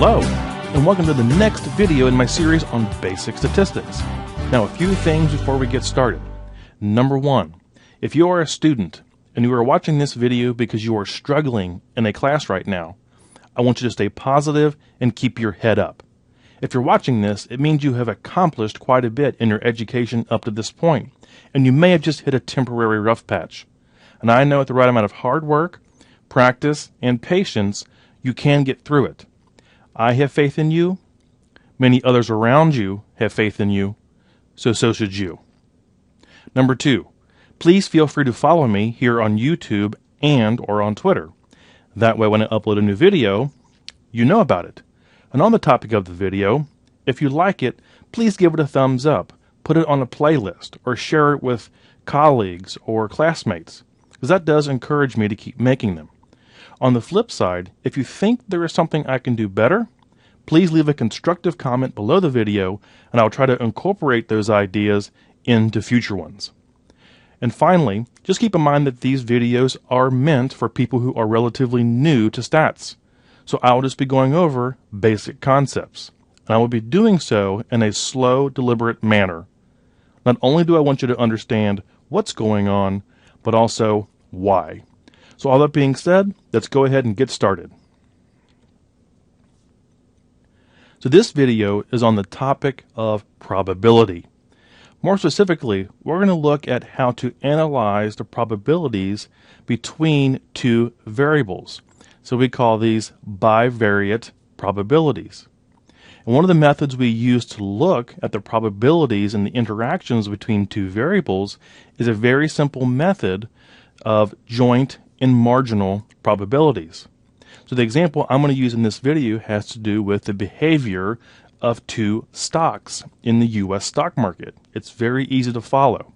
Hello, and welcome to the next video in my series on basic statistics. Now, a few things before we get started. Number one, if you are a student and you are watching this video because you are struggling in a class right now, I want you to stay positive and keep your head up. If you're watching this, it means you have accomplished quite a bit in your education up to this point, and you may have just hit a temporary rough patch. And I know with the right amount of hard work, practice, and patience, you can get through it. I have faith in you. Many others around you have faith in you. So should you. Number two, please feel free to follow me here on YouTube and or on Twitter. That way when I upload a new video, you know about it. And on the topic of the video, if you like it, please give it a thumbs up, put it on a playlist, or share it with colleagues or classmates, because that does encourage me to keep making them. On the flip side, if you think there is something I can do better, please leave a constructive comment below the video, and I'll try to incorporate those ideas into future ones. And finally, just keep in mind that these videos are meant for people who are relatively new to stats. So I'll just be going over basic concepts, and I will be doing so in a slow, deliberate manner. Not only do I want you to understand what's going on, but also why. So all that being said, let's go ahead and get started. So this video is on the topic of probability. More specifically, we're going to look at how to analyze the probabilities between two variables. So we call these bivariate probabilities. And one of the methods we use to look at the probabilities and the interactions between two variables is a very simple method of joint and marginal probabilities. So the example I'm going to use in this video has to do with the behavior of two stocks in the U.S. stock market. It's very easy to follow.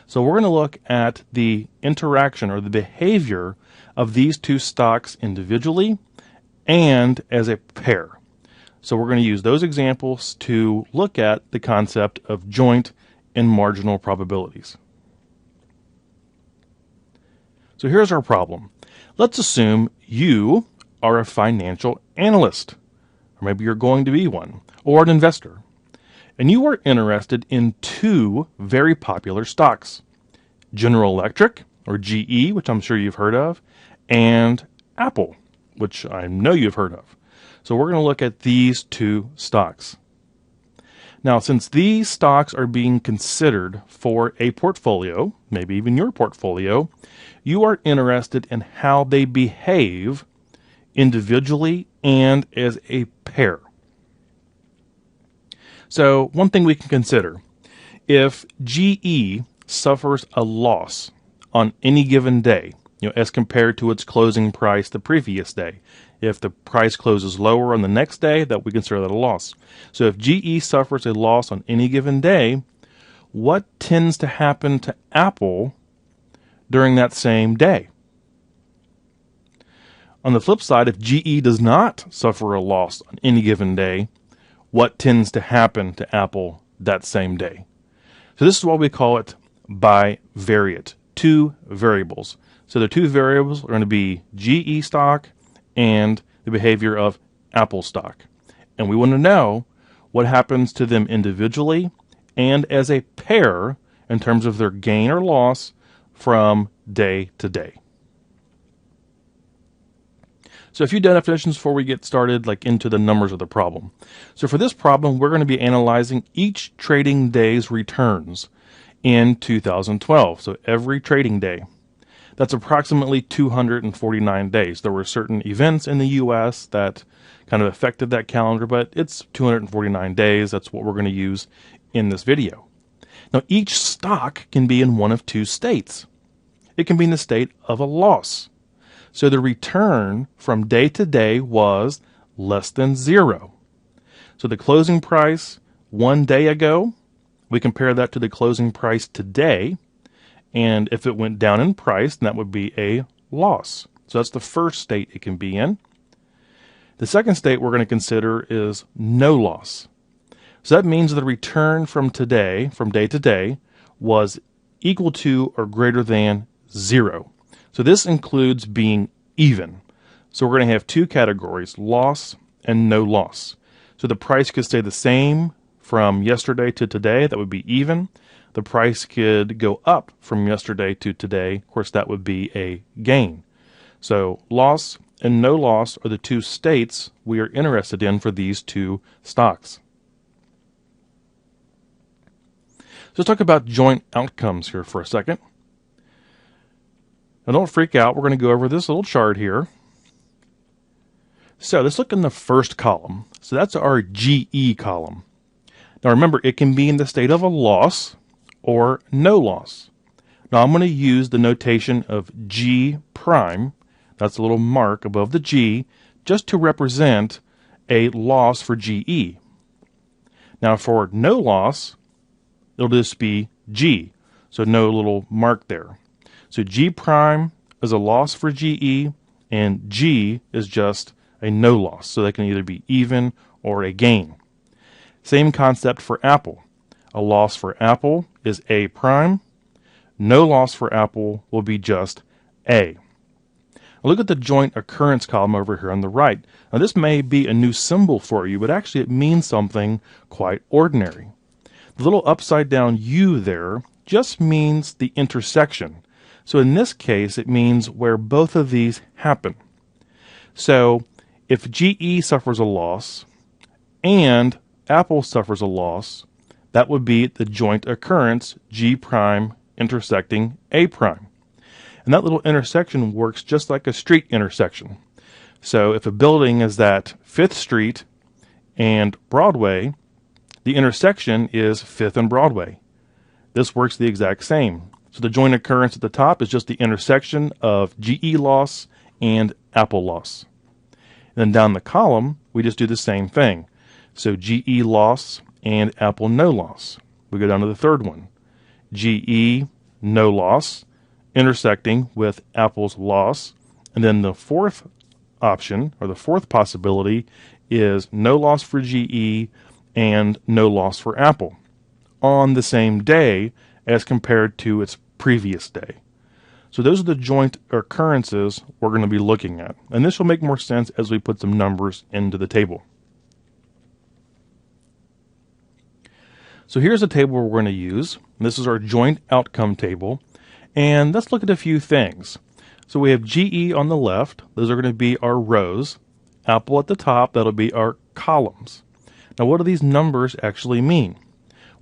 So we're going to look at the interaction or the behavior of these two stocks individually and as a pair. So we're going to use those examples to look at the concept of joint and marginal probabilities. So here's our problem. Let's assume you are a financial analyst, or maybe you're going to be one, or an investor, and you are interested in two very popular stocks, General Electric, or GE, which I'm sure you've heard of, and Apple, which I know you've heard of. So we're going to look at these two stocks. Now, since these stocks are being considered for a portfolio, maybe even your portfolio, you are interested in how they behave individually and as a pair. So one thing we can consider, if GE suffers a loss on any given day, as compared to its closing price the previous day, if the price closes lower on the next day, that we consider that a loss. So if GE suffers a loss on any given day, what tends to happen to Apple during that same day? On the flip side, if GE does not suffer a loss on any given day, what tends to happen to Apple that same day? So this is why we call it bivariate, two variables. So the two variables are going to be GE stock and the behavior of Apple stock. And we want to know what happens to them individually and as a pair in terms of their gain or loss from day to day. So a few definitions before we get started, like into the numbers of the problem. So for this problem, we're going to be analyzing each trading day's returns in 2012. So every trading day. That's approximately 249 days. There were certain events in the U.S. that kind of affected that calendar, but it's 249 days. That's what we're going to use in this video. Now, each stock can be in one of two states. It can be in the state of a loss. So the return from day to day was less than zero. So the closing price one day ago, we compare that to the closing price today. And if it went down in price, then that would be a loss. So that's the first state it can be in. The second state we're going to consider is no loss. So that means the return from day to day, was equal to or greater than zero. So this includes being even. So we're going to have two categories, loss and no loss. So the price could stay the same from yesterday to today. That would be even. The price could go up from yesterday to today. Of course, that would be a gain. So loss and no loss are the two states we are interested in for these two stocks. So let's talk about joint outcomes here for a second. Now don't freak out. We're going to go over this little chart here. So let's look in the first column. So that's our GE column. Now remember, it can be in the state of a loss or no loss. Now I'm going to use the notation of G prime. That's a little mark above the G, just to represent a loss for GE. Now for no loss, it'll just be G, so no little mark there. So G prime is a loss for GE, and G is just a no loss, so they can either be even or a gain. Same concept for Apple. A loss for Apple is A prime. No loss for Apple will be just A. Now look at the joint occurrence column over here on the right. Now this may be a new symbol for you, but actually it means something quite ordinary. The little upside down U there just means the intersection. So in this case, it means where both of these happen. So if GE suffers a loss and Apple suffers a loss, that would be the joint occurrence G prime intersecting A prime. And that little intersection works just like a street intersection. So if a building is at 5th Street and Broadway, the intersection is 5th and Broadway. This works the exact same. So the joint occurrence at the top is just the intersection of GE loss and Apple loss. And then down the column, we just do the same thing. So GE loss and Apple no loss. We go down to the third one. GE no loss intersecting with Apple's loss. And then the fourth option, or the fourth possibility, is no loss for GE and no loss for Apple on the same day as compared to its previous day. So those are the joint occurrences we're going to be looking at. And this will make more sense as we put some numbers into the table. So here's a table we're going to use. This is our joint outcome table. And let's look at a few things. So we have GE on the left. Those are going to be our rows. Apple at the top, that'll be our columns. Now what do these numbers actually mean?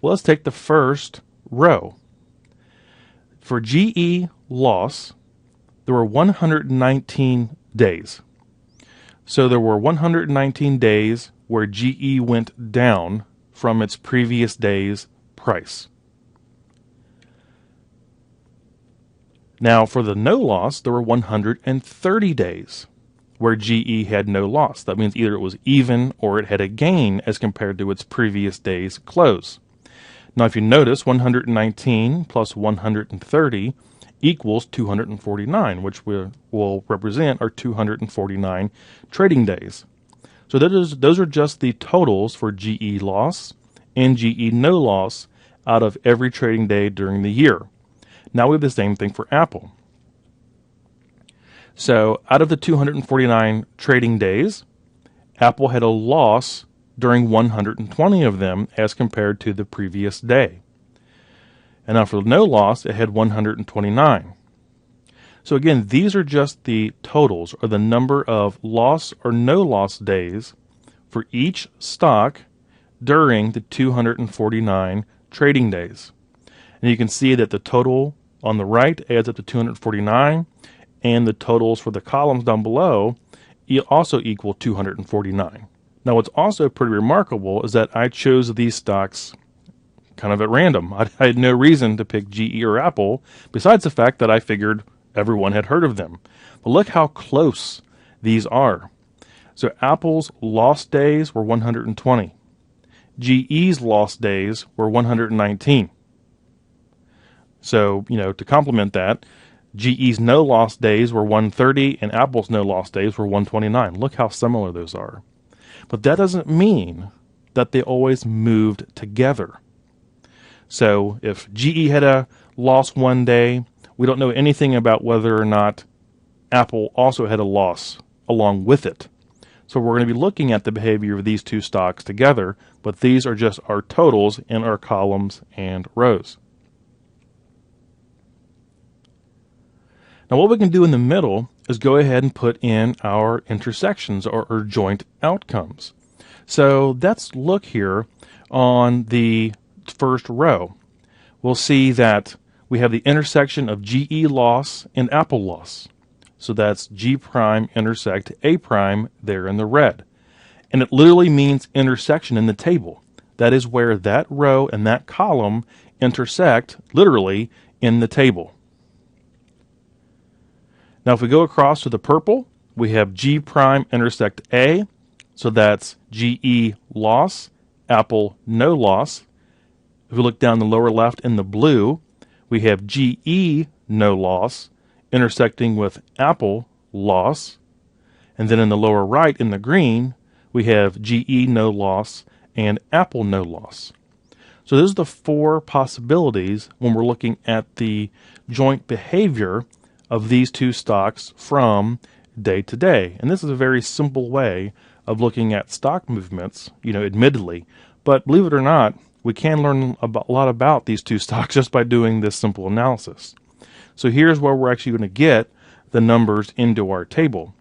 Well, let's take the first row. For GE loss, there were 119 days. So there were 119 days where GE went down from its previous day's price. Now for the no loss, there were 130 days where GE had no loss. That means either it was even or it had a gain as compared to its previous day's close. Now if you notice, 119 plus 130 equals 249, which will represent our 249 trading days. So those are just the totals for GE loss and GE no loss out of every trading day during the year. Now we have the same thing for Apple. So out of the 249 trading days, Apple had a loss during 120 of them as compared to the previous day. And now for no loss, it had 129. So again, these are just the totals, or the number of loss or no loss days for each stock during the 249 trading days. And you can see that the total on the right adds up to 249, and the totals for the columns down below also equal 249. Now what's also pretty remarkable is that I chose these stocks kind of at random. I had no reason to pick GE or Apple, besides the fact that I figured everyone had heard of them. But look how close these are. So Apple's lost days were 120. GE's lost days were 119. So, to complement that, GE's no loss days were 130 and Apple's no loss days were 129. Look how similar those are. But that doesn't mean that they always moved together. So if GE had a loss one day, we don't know anything about whether or not Apple also had a loss along with it. So we're going to be looking at the behavior of these two stocks together, but these are just our totals in our columns and rows. Now what we can do in the middle is go ahead and put in our intersections or joint outcomes. So let's look here on the first row. We'll see that we have the intersection of GE loss and Apple loss. So that's G prime intersect A prime there in the red. And it literally means intersection in the table. That is where that row and that column intersect literally in the table. Now if we go across to the purple, we have G prime intersect A. So that's GE loss, Apple no loss. If we look down the lower left in the blue, we have GE no loss intersecting with Apple loss. And then in the lower right in the green, we have GE no loss and Apple no loss. So those are the four possibilities when we're looking at the joint behavior of these two stocks from day to day. And this is a very simple way of looking at stock movements, admittedly. But believe it or not, we can learn a lot about these two stocks just by doing this simple analysis. So here's where we're actually going to get the numbers into our table.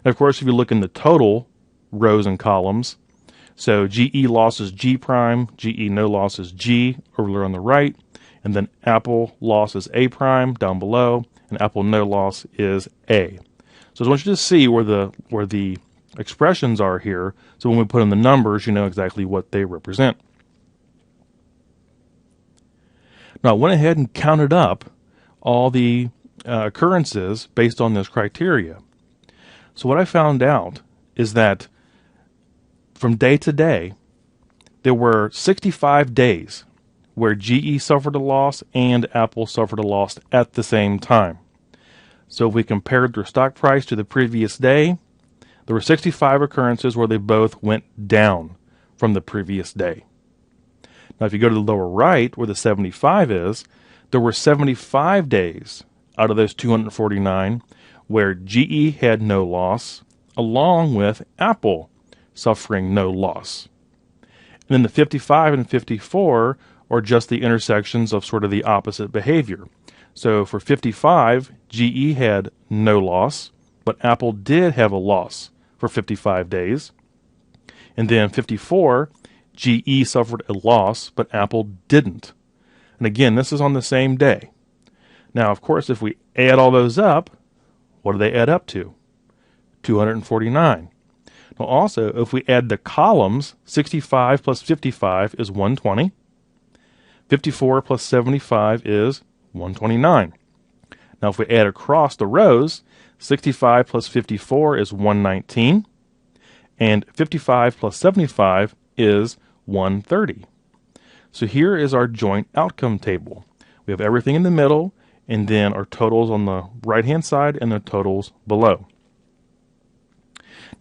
And of course, if you look in the total rows and columns, so GE loss is G prime, GE no loss is G over there on the right, and then Apple loss is A prime down below, and Apple no loss is A. So I want you to see where the expressions are here, so when we put in the numbers, you know exactly what they represent. Now I went ahead and counted up all the occurrences based on this criteria. So what I found out is that from day to day, there were 65 days where GE suffered a loss and Apple suffered a loss at the same time. So if we compared their stock price to the previous day, there were 65 occurrences where they both went down from the previous day. Now if you go to the lower right where the 75 is, there were 75 days out of those 249 where GE had no loss, along with Apple suffering no loss. And then the 55 and 54 are just the intersections of sort of the opposite behavior. So for 55, GE had no loss, but Apple did have a loss for 55 days. And then 54, GE suffered a loss, but Apple didn't. And again, this is on the same day. Now, of course, if we add all those up, what do they add up to? 249. Now also, if we add the columns, 65 plus 55 is 120. 54 plus 75 is 129. Now if we add across the rows, 65 plus 54 is 119. And 55 plus 75 is 130. So here is our joint outcome table. We have everything in the middle, and then our totals on the right-hand side and the totals below.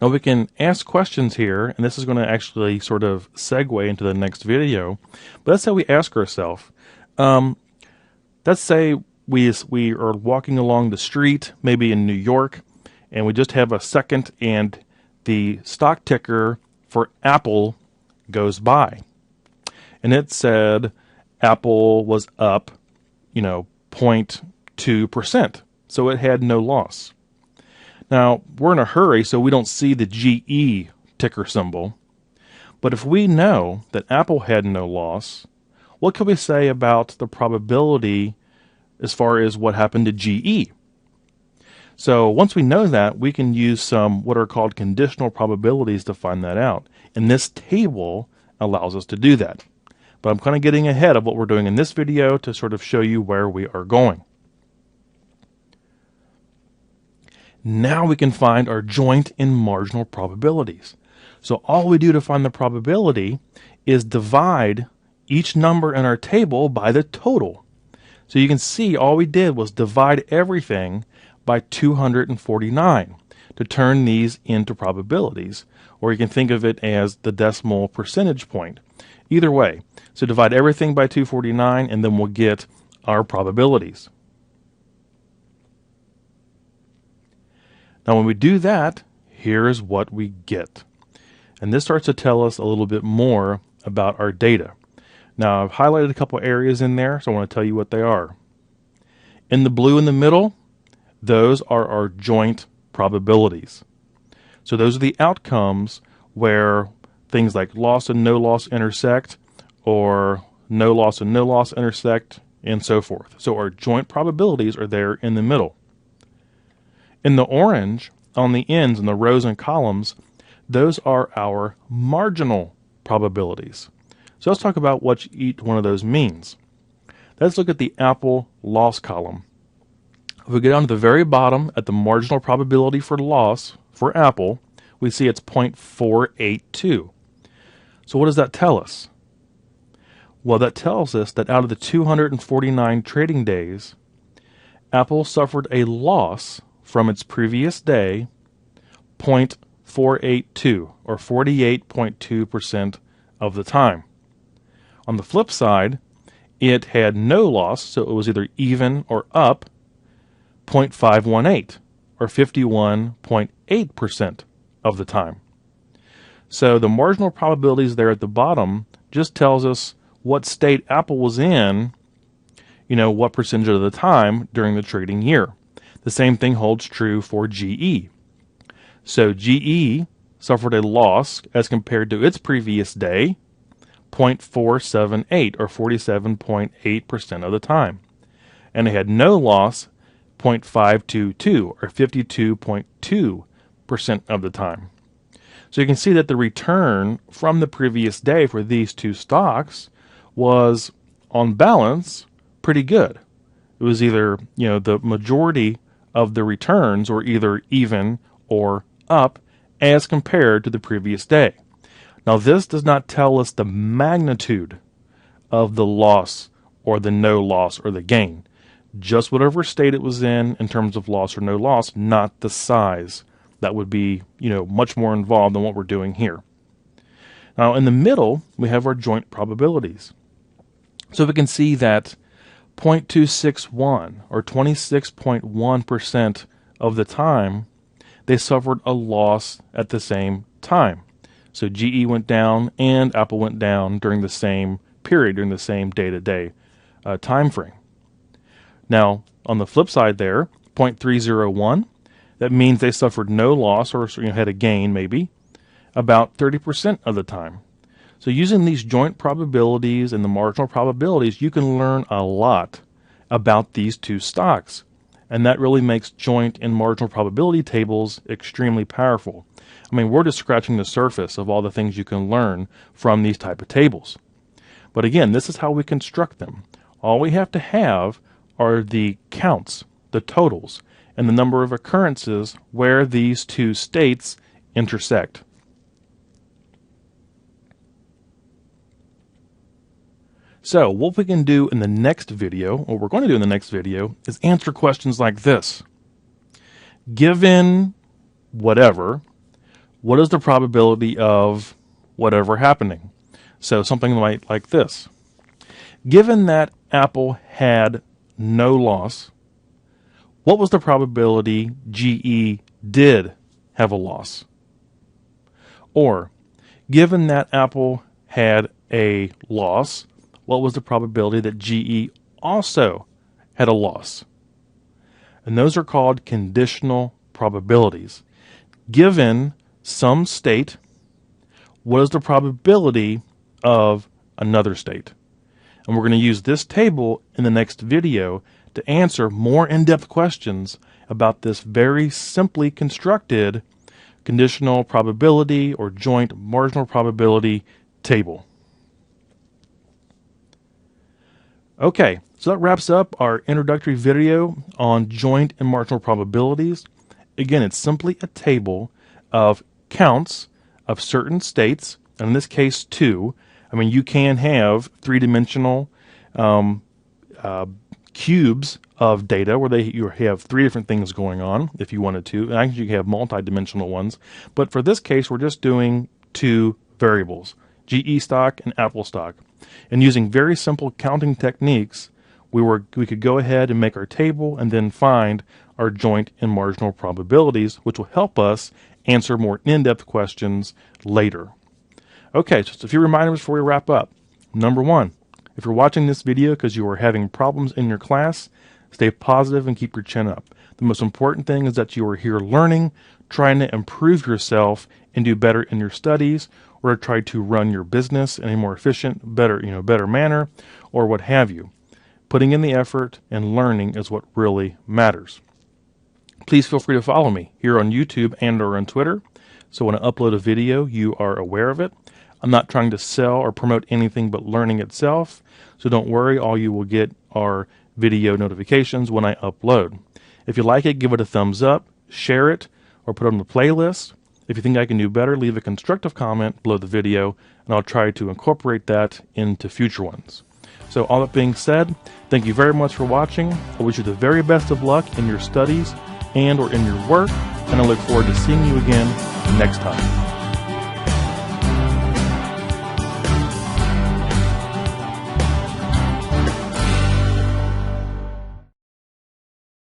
Now we can ask questions here, and this is going to actually sort of segue into the next video. But let's say we ask ourselves, let's say we are walking along the street, maybe in New York, and we just have a second and the stock ticker for Apple goes by. And it said Apple was up, 0.2%. So it had no loss. Now, we're in a hurry, so we don't see the GE ticker symbol. But if we know that Apple had no loss, what can we say about the probability as far as what happened to GE? So once we know that, we can use some what are called conditional probabilities to find that out. And this table allows us to do that. But I'm kind of getting ahead of what we're doing in this video to sort of show you where we are going. Now we can find our joint and marginal probabilities. So all we do to find the probability is divide each number in our table by the total. So you can see all we did was divide everything by 249 to turn these into probabilities. Or you can think of it as the decimal percentage point. Either way, so divide everything by 249 and then we'll get our probabilities. Now when we do that, here's what we get. And this starts to tell us a little bit more about our data. Now, I've highlighted a couple areas in there, so I want to tell you what they are. In the blue in the middle, those are our joint probabilities. So those are the outcomes where things like loss and no loss intersect, or no loss and no loss intersect, and so forth. So our joint probabilities are there in the middle. In the orange, on the ends in the rows and columns, those are our marginal probabilities. So let's talk about what each one of those means. Let's look at the Apple loss column. If we go down to the very bottom at the marginal probability for loss for Apple, we see it's 0.482. So what does that tell us? Well, that tells us that out of the 249 trading days, Apple suffered a loss from its previous day, 0.482, or 48.2% of the time. On the flip side, it had no loss, so it was either even or up, 0.518, or 51.8% of the time. So the marginal probabilities there at the bottom just tells us what state Apple was in, what percentage of the time during the trading year. The same thing holds true for GE. So GE suffered a loss as compared to its previous day, 0.478, or 47.8% of the time. And it had no loss, 0.522, or 52.2% of the time. So you can see that the return from the previous day for these two stocks was, on balance, pretty good. It was either, the majority of the returns were either even or up as compared to the previous day. Now, this does not tell us the magnitude of the loss or the no loss or the gain. Just whatever state it was in terms of loss or no loss, not the size. That would be, much more involved than what we're doing here. Now, in the middle, we have our joint probabilities. So we can see that 0.261, or 26.1% of the time, they suffered a loss at the same time. So GE went down and Apple went down during the same period, during the same day-to-day time frame. Now, on the flip side there, 0.301, that means they suffered no loss, or had a gain maybe, about 30% of the time. So using these joint probabilities and the marginal probabilities, you can learn a lot about these two stocks. And that really makes joint and marginal probability tables extremely powerful. I mean, we're just scratching the surface of all the things you can learn from these type of tables. But again, this is how we construct them. All we have to have are the counts, the totals, and the number of occurrences where these two states intersect. So what we can do in the next video, what we're going to do in the next video, is answer questions like this. Given whatever, what is the probability of whatever happening? So something like this. Given that Apple had no loss, what was the probability GE did have a loss? Or, given that Apple had a loss, what was the probability that GE also had a loss? And those are called conditional probabilities. Given some state, what is the probability of another state? And we're going to use this table in the next video to answer more in-depth questions about this very simply constructed conditional probability or joint marginal probability table. Okay, so that wraps up our introductory video on joint and marginal probabilities. Again, it's simply a table of counts of certain states, and in this case 2. I mean, you can have three-dimensional cubes of data where you have 3 different things going on if you wanted to. And actually, you can have multi-dimensional ones. But for this case, we're just doing 2 variables, GE stock and Apple stock. And using very simple counting techniques, we could go ahead and make our table and then find our joint and marginal probabilities, which will help us answer more in-depth questions later. Okay, just a few reminders before we wrap up. Number one, if you're watching this video because you are having problems in your class, stay positive and keep your chin up. The most important thing is that you are here learning, trying to improve yourself and do better in your studies, or to try to run your business in a more efficient, better manner, or what have you. Putting in the effort and learning is what really matters. Please feel free to follow me here on YouTube and or on Twitter. So when I upload a video, you are aware of it. I'm not trying to sell or promote anything but learning itself. So don't worry, all you will get are video notifications when I upload. If you like it, give it a thumbs up, share it, or put it on the playlist. If you think I can do better, leave a constructive comment below the video, and I'll try to incorporate that into future ones. So all that being said, thank you very much for watching. I wish you the very best of luck in your studies and or in your work, and I look forward to seeing you again next time.